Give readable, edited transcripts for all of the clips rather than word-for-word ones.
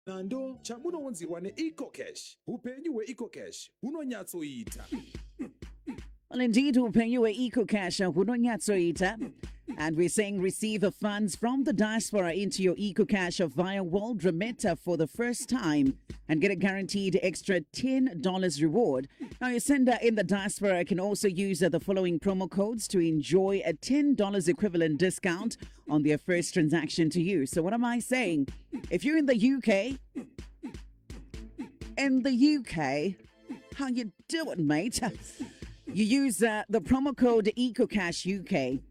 Nando chamunoonzirwa ne-EcoCash. Upenyu we-EcoCash unonyatsoita. Well, indeed, we'll pay you a EcoCash, and we're saying receive funds from the diaspora into your EcoCash via World Remitter for the first time and get a guaranteed extra $10 reward. Now, your sender in the diaspora can also use the following promo codes to enjoy a $10 equivalent discount on their first transaction to you. So what am I saying? If you're in the UK, how you doing, mate? You use the promo code EcoCashUK.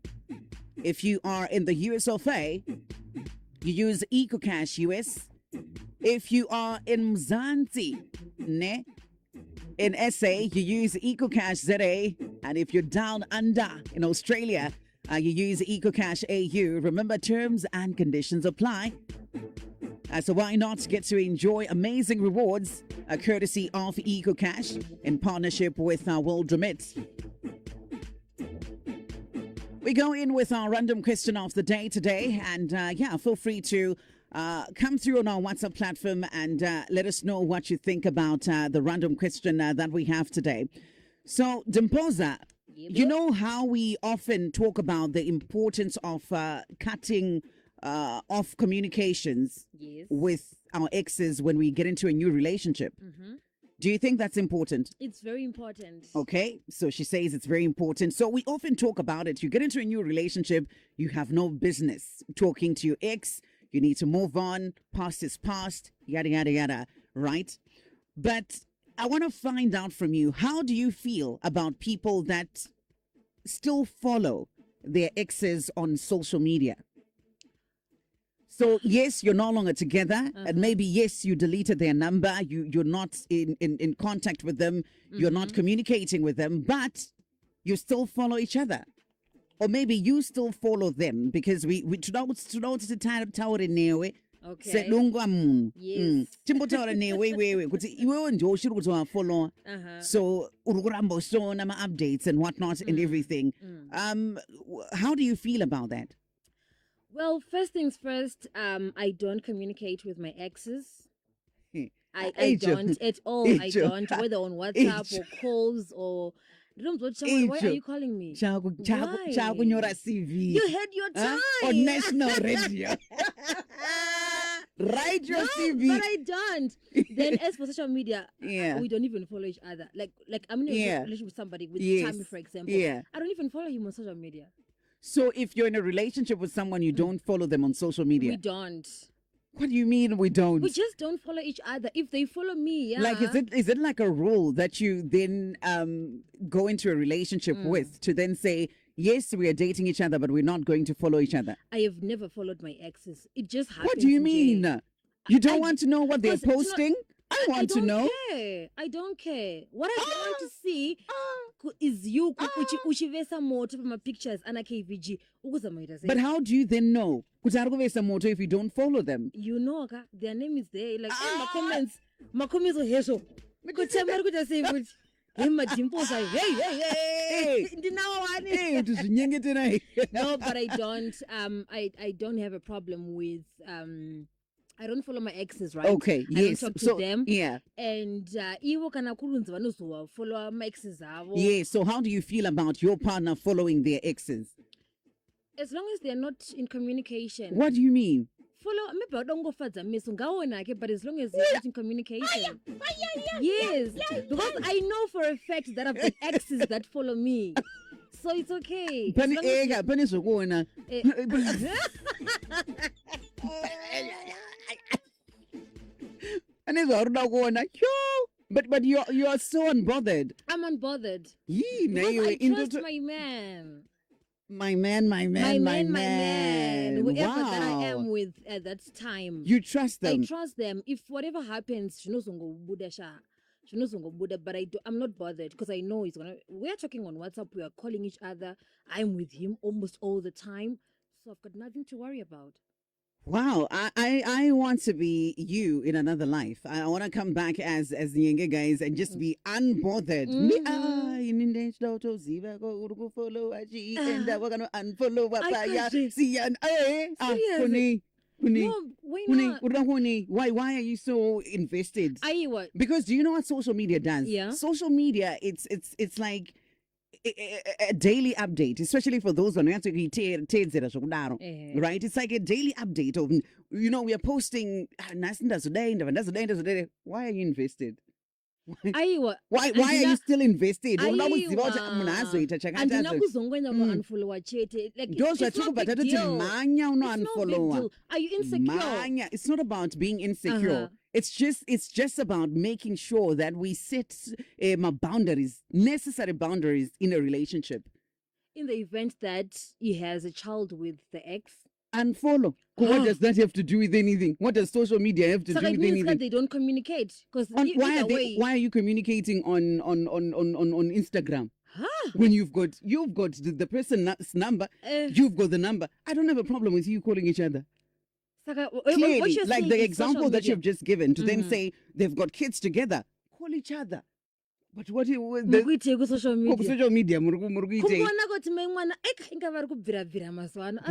If you are in the US of A, you use EcoCash US. If you are in Mzansi, in SA, you use EcoCash ZA. And if you're down under in Australia, you use EcoCash AU. Remember, terms and conditions apply. So why not get to enjoy amazing rewards, courtesy of EcoCash in partnership with World Remit. We go in with our random question of the day today, and feel free to come through on our WhatsApp platform and let us know what you think about the random question that we have today. So, Dimpoza, you know how we often talk about the importance of cutting off communications with our exes when we get into a new relationship. Do you think that's important? It's very important. Okay, so she says it's very important. So we often talk about it. You get into a new relationship, you have no business talking to your ex. You need to move on. Past is past, yada, yada, yada, right? But I want to find out from you, how do you feel about people that still follow their exes on social media? So, yes, you're no longer together, and maybe, yes, you deleted their number, you're not in contact with them, you're not communicating with them, but you still follow each other. Or maybe you still follow them, because we Okay. Yes. Follow. So updates and whatnot and everything. How do you feel about that? Well, first things first, I don't communicate with my exes. I don't at all. I don't, whether on WhatsApp or calls or... Why are you calling me? Why? You had your time. On national radio. Write your CV. But I don't. Then as for social media, we don't even follow each other. Like I'm in a relationship with somebody, with Tammy, for example. I don't even follow him on social media. So if you're in a relationship with someone, you don't follow them on social media? We don't. What do you mean we don't? We just don't follow each other. If they follow me, Like, is it like a rule that you then go into a relationship with to then say, yes, we are dating each other, but we're not going to follow each other? I have never followed my exes. It just happens. What do you mean? You don't want to know what they're posting? I want to know. I don't care. What I want to see is you uchivesa moto from my pictures and KVG. But how do you then know if you don't follow them? You know, their name is there. Like my comments are heso. No, but I don't. I don't have a problem with I don't follow my exes, right? Okay, yes. I don't talk to them. Yeah. And follow my exes. Yeah, so how do you feel about your partner following their exes? As long as they're not in communication. What do you mean? Follow, maybe I don't go further, but as long as they're not in communication. Yes, because I know for a fact that I've got exes that follow me. So it's okay. But you are so unbothered. I'm unbothered. I trust my man. My man. Whoever wow. that I am with at that time. You trust them? I trust them. If whatever happens, but I'm not bothered because I know he's gonna. We're talking on WhatsApp. We are calling each other. I'm with him almost all the time, so I've got nothing to worry about. Wow, I want to be you in another life. I want to come back as the Nyenge guys and just be unbothered. And we're gonna unfollow. No, Why are you so invested? what? Because do you know what social media does? Yeah. Social media, it's like a daily update, especially for those on right? It's like a daily update of, we are posting. Why are you invested? What? Why are you still invested? Andina kuzongonya ku-unfollow chete. Like, it's no big deal. It's no big deal. Are you insecure? It's not about being insecure. It's just about making sure that we set boundaries, necessary boundaries in a relationship. In the event that he has a child with the ex. Unfollow. What does that have to do with anything? What does social media have to do with anything? That they don't communicate. Because why are you communicating on Instagram? When you've got the person's number, you've got the number. I don't have a problem with you calling each other. Clearly, like the example that you've just given, to then say they've got kids together, call each other. But what the social media? Social media Kumona kuti mwana inga vari kubvira mazwana.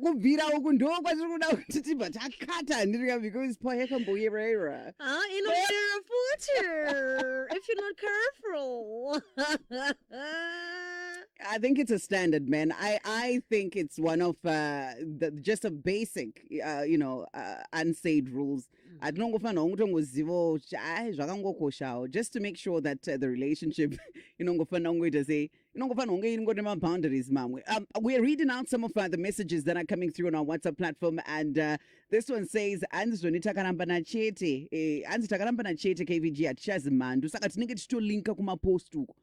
Kubvira uku ndo kwatiri kuda kuti tibva takata handirika because po yakamboyerera. In a future, if you're not careful. I think it's a standard, man. I think it's one of just a basic, unsaid rules. I don't know just to make sure that the relationship, boundaries, ma'am. We're reading out some of the messages that are coming through on our WhatsApp platform, and this one says, KVG at Shazmandu. Saka tinenge ticholinka kumapost uko.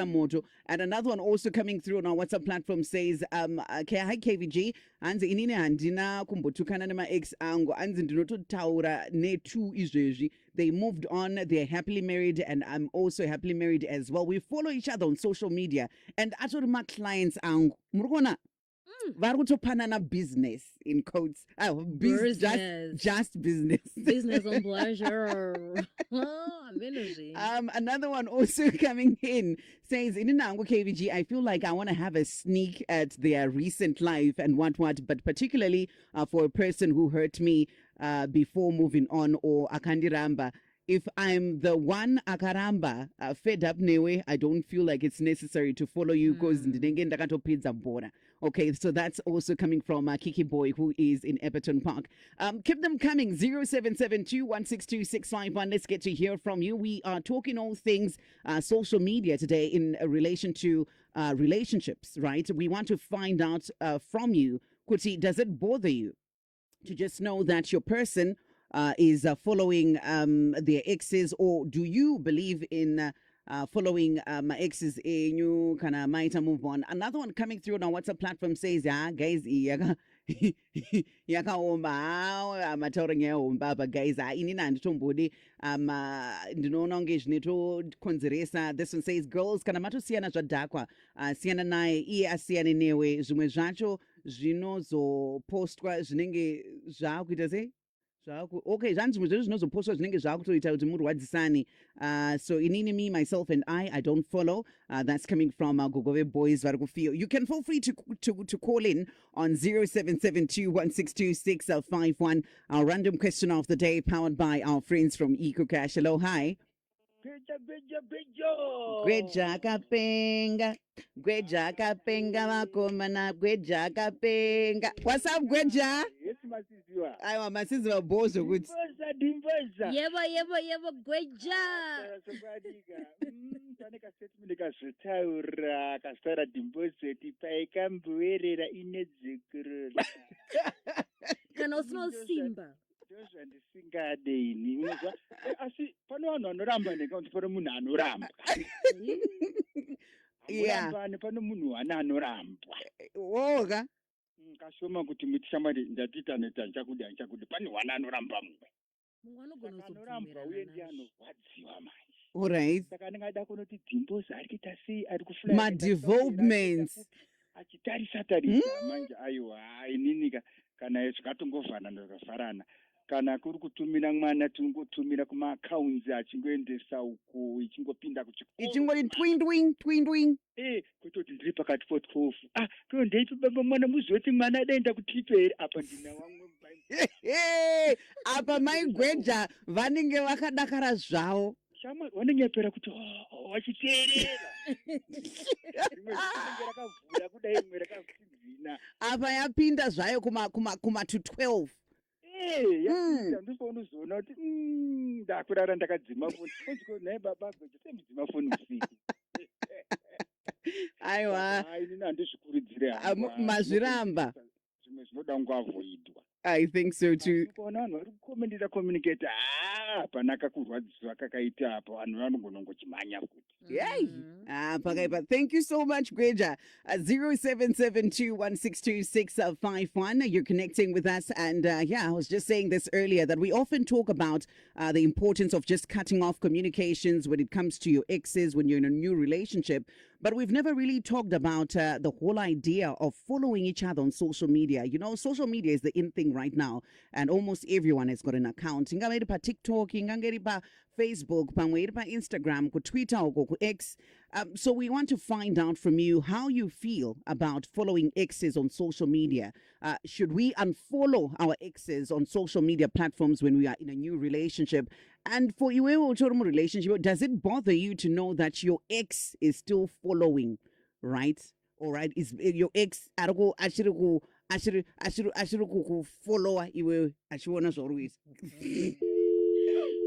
Moto. And another one also coming through on our WhatsApp platform says, hi KVG, anzi inini handina kumbotukana nema ex angu, anzi ndinototaura netu izvezvi. They moved on, they're happily married, and I'm also happily married as well. We follow each other on social media. And actually my clients angu, murukona, varutopanana business in quotes. Just business. Business on pleasure. Another one also coming in says, in Nango KVG, I feel like I want to have a sneak at their recent life and what, but particularly for a person who hurt me before moving on, or akandiramba. If I'm the one akaramba fed up newe, I don't feel like it's necessary to follow you because okay, so that's also coming from Kiki Boy, who is in Epperton Park. Keep them coming, 0772162651. Let's get to hear from you. We are talking all things social media today in relation to relationships, right? We want to find out from you, Kuti, does it bother you to just know that your person is following their exes, or do you believe in following my exes in you kind of might move on? Another one coming through on our WhatsApp platform says, guys, yaka omba guys inina nditombodi ndinoona unge zvinotokonzeresa. This one says, girls kana matosiyana zvadhakwa siyana naye iye asiyane newe, zvimwe zvacho zvinozopostwa zvinenge zvakuita sei. Okay, so inini, me, myself, and I don't follow. That's coming from Gogove Boys. You can feel free to call in on 0772162651. Our random question of the day, powered by our friends from EcoCash. Hello, hi. Gweja kapenga makomana gweja kapenga. What's up, Gweja? Aiwa masiziwa bozo kuti. Yebo Gweja. Taneka statement kazvitaura kasitaura dhimbozeti paikamboerera inedzekuru. Kana usino simba. Ndozvandisingade ini. Asi pane vanhu vanoramba nekuti pane munhu anoramba. Amurambane pane munhu anoramba. Woga. Kashoma kuti mutishamari ndatita nechakudi pane wana anoramba mumwe. Anoramba uye ndiye anorwadziwa manje. All right. Saka ndingada kunoti dhimbozi ari kuita sei, ari kufly. My developments. Achitarisa manje aiwa inini kana zvikatongovhana ndakavharana. kana kuri kutumira mwana tingotumira kuma-accounts achingoendesa uku ichingopinda kuchikoro ichingoti twing kutoti ndiri pakati po12 ko ndeipi baba mwana muzoti mwana adaenda kutipe here apa ndina wamwe apa maigweja vanenge vakadakara zvavo shamwari vanenge yapera kuti wachiteerera rimwe rinenge rakavhura kudai rimwe rakavhina apa yapinda zvayo kuma to 12 yapinda ndosounozoona kuti ndakurara ndakadzima foni naye baba gweja foni usiku aiwa inini handizvikurudzire mazviramba zvimwe zvinoda kungoavhoidwa. I think so too. Kona vanhu vari kukomendera communicate panaka kurwadziwa kakaita apa vanhu vanongochimhanya futi. Yay! Pakaipa. Thank you so much, Gweja. 0772162651. You're connecting with us. And I was just saying this earlier that we often talk about the importance of just cutting off communications when it comes to your exes, when you're in a new relationship. But we've never really talked about the whole idea of following each other on social media. You know, social media is the in thing right now. And almost everyone has got an account. Ingangeri pa TikTok, ingangeri pa Facebook, pamwe pa Instagram, ku Twitter, or ku X. So we want to find out from you how you feel about following exes on social media. Should we unfollow our exes on social media platforms when we are in a new relationship? And for you, relationship, does it bother you to know that your ex is still following, right? All right, is your ex follower? Iwe achiona zvorwisa.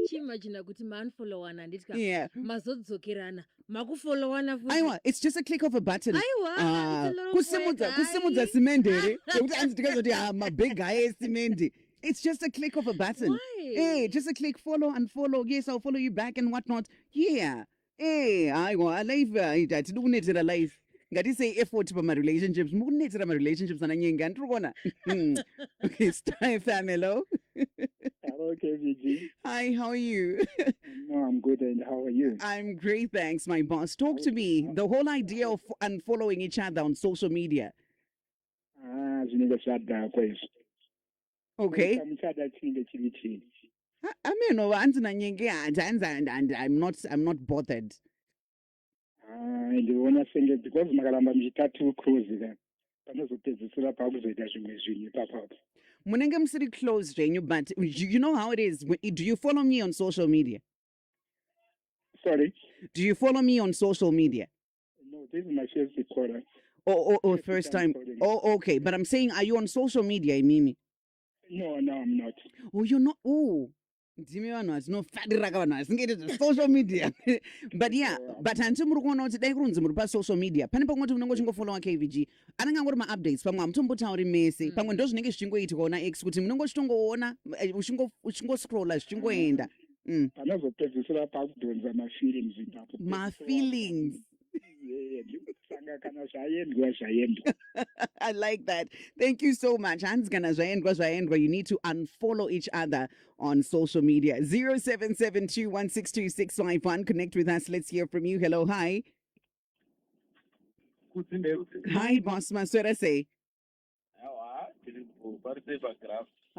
Chimagina kuti manfollowana nditika mazodzokerana makufollowana futi. Aiwa, it's just a click of a button. Aiwa, kusimudza simendere yekuti anzi tikazoti my big guy esimende. It's just a click of a button. Why? Hey, just a click, follow, unfollow. Yes, I'll follow you back and whatnot. Yeah. Hey, aiwa, alive tidukunetera life. Ngati say effort for my relationships. Mukunetera my relationships and Nyenge andrukona. Okay, it's time, family. Hello. Hello, KVG. Hi, how are you? No, I'm good, and how are you? I'm great, thanks, my boss. Talk to me. The whole idea of unfollowing each other on social media. Okay. I mean, no, I'm not bothered. Ndiona senge because makalamba mchitatu cruise then. Panozopedzisira pakuzoita zvimwe zvinhu ipapo. Munenge musiri close zvenyu, but you know how it is. Do you follow me on social media? Sorry? Do you follow me on social media? No, this is my first caller. Oh, first time. Oh, okay. But I'm saying, are you on social media, Mimi? No, I'm not. Oh, you're not? Oh. No social media. But yeah, but until muri social media. Pane pamwe kuti munenge uchingofollowa KVG. Anenge angori ma-updates pamwe hamutombotauri mese. Pamwe ndo zvinenge zvichingoitika ona X kuti munenge uchingoona uchingoscrolla zvichingoenda. Panozopedzisira pakudhonza ma-feelings ipapo. Ma-feelings. I like that. Thank you so much. You need to unfollow each other on social media. 0772162651. Connect with us. Let's hear from you. Hello, hi. Hi, boss. Maswera say.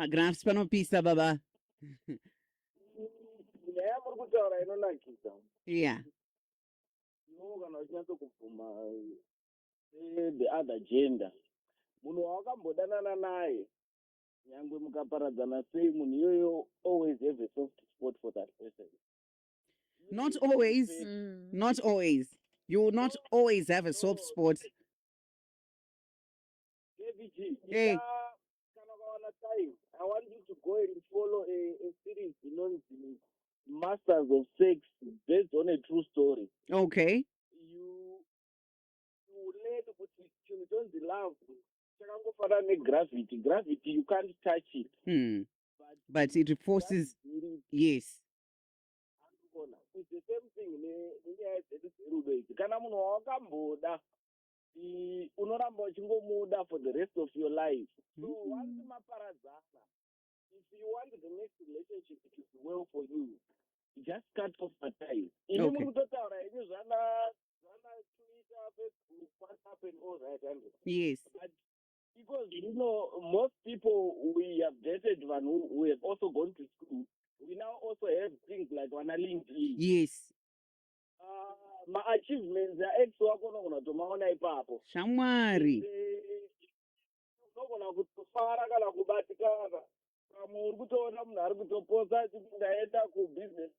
Graphs panopisa baba. Yeah. Kana uchinatso kubvuma the other gender munhu wakambodanana naye nyangwe mukaparadzana sei munhu iyoyo always have a soft spot for that person. Not always. Not always. You will not always have a soft spot. KVG, hey. I want you to go and follow a series known Masters of Sex based on a true story. Okay. You learn you don't love. Gravity, you can't touch it. But it forces. Yes. It's the same thing. Kana munhu wakamboda unoramba uchingomuda for the rest of your life. So once maparadzana, if you want the next relationship to be well for you, just cut off the ties. Okay. Facebook, WhatsApp, and all that. Yes. But because most people we have dated one who have also got Yes. Ma-achievements ya-ex wako unogona kutomaona ipapo. Shamwari. Unogona kutofara kana kubatikana. Pamwe uri kutoona munhu ari kutoposta achiti ndaenda kubusiness.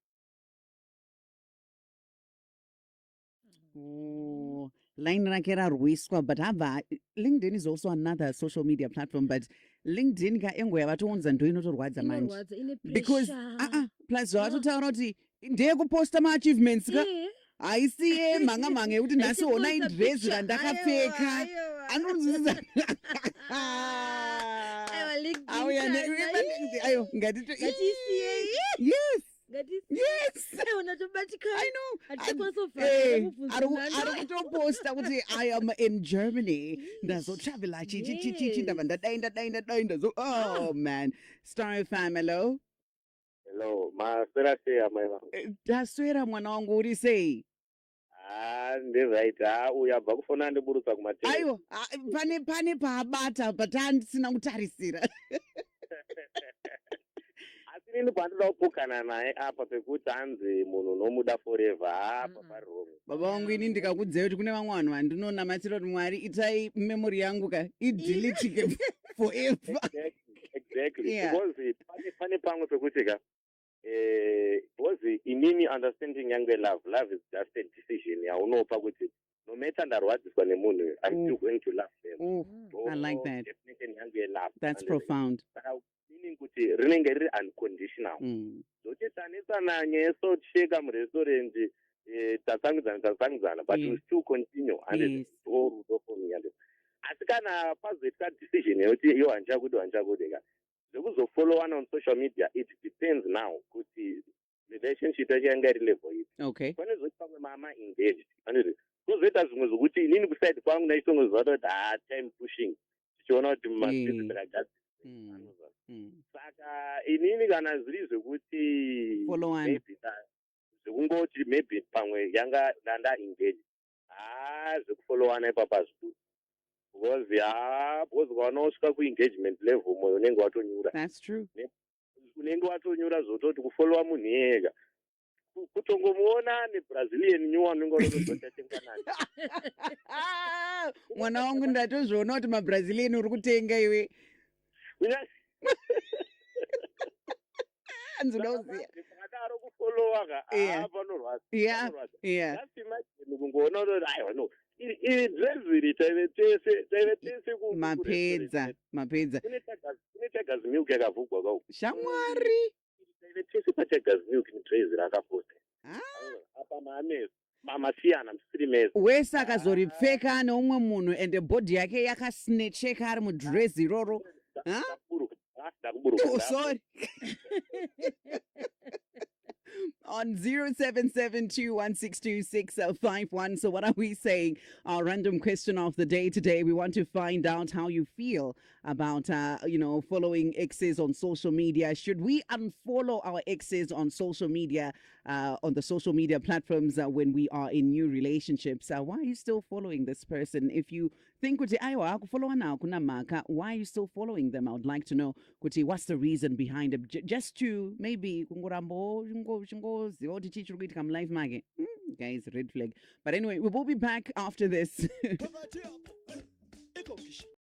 Oh, line rakera rwiswa, but hava LinkedIn is also another social media platform, but LinkedIn ka engo yavatounza ndo inotorwadza manje. Inorwadza, ine Because pressure. plus vatotaura kuti ndeye kuposta ma-achievements ka haisiye manga ekuti nhasi ona idresi randakapfeka anonzvisa ayo ngatito yes yes I know ari kutoposta kuti I am in Germany ndazotravela chichi ndabva ndadai ndazo oh man Star FM hello maswera sei amai vangu taswera mwana wangu uri sei ndiright uyu abva kufona ndiburutsa kumatele aiwa pane paabata but handisina kutarisira asi nini pandinoda kupukana naye apa pekuti hanzi munhu unomuda forever apa pariromo baba vangu ini ndikakudzai kuti kune vamwe vanhu vandinonamatira kuti Mwari itai memori yangu ka idelitike forever exactly because pane pamwe pekuti ka because inini understanding yangu love is just a decision yaunopa kuti no matter ndarwadziswa nemunhu I'm still going to love them. I like that. Definition yangu love. That's profound. Meaning kuti rinenge riri unconditional. Zote tanesana nyeso tsheka murestaurant tatsangidzana but we still continue and it's all rudo for me and asi kana pazoita decision yekuti iyo hanchakude ka zvekuzofollowana on social media it depends now kuti relationship yacho yanga iri level ipi okay pane zoti pamwe mama engaged kuzoita zvimwe zvokuti inini kuside kwangu nachitongoziva kuti time pushing tichiona kuti mabhizinesi akagadzirwa saka inini kana zviri zvekuti zvekungoti maybe pamwe yanga ndanda engaged zvekufollowana ipapo hazvikudi because ukanosvika kuengagement level moyo unenge watonyura that's true unenge watonyura zvototi kufollowa munhu yega kutongomuona nebrazilian nyuwa unenge unozotatengwa naye mwana wangu ndatozviona kuti mabrazilian uri kutenga iwe nzinoziya akadaro kufollowa ka panorwadza kungoona kuti aiwa no iri drezviri taive tese mapedza kune Tigers Milk yakavhugwa kauko shamwari taive tese paTigers Milk nidrezi rakaposta apa masiyana musiri mese wese akazoripfeka neumwe munhu ende bhodhi yake yakasnecheka ari mudrezi iroro ndakuburuka sorry on 0772162651. So what are we saying? Our random question of the day today. We want to find out how you feel about, following exes on social media. Should we unfollow our exes on social media, on the social media platforms when we are in new relationships? Why are you still following this person? If you think, why are you still following them? I would like to know, what's the reason behind it? Just to maybe, guys, red flag. But anyway, we will be back after this.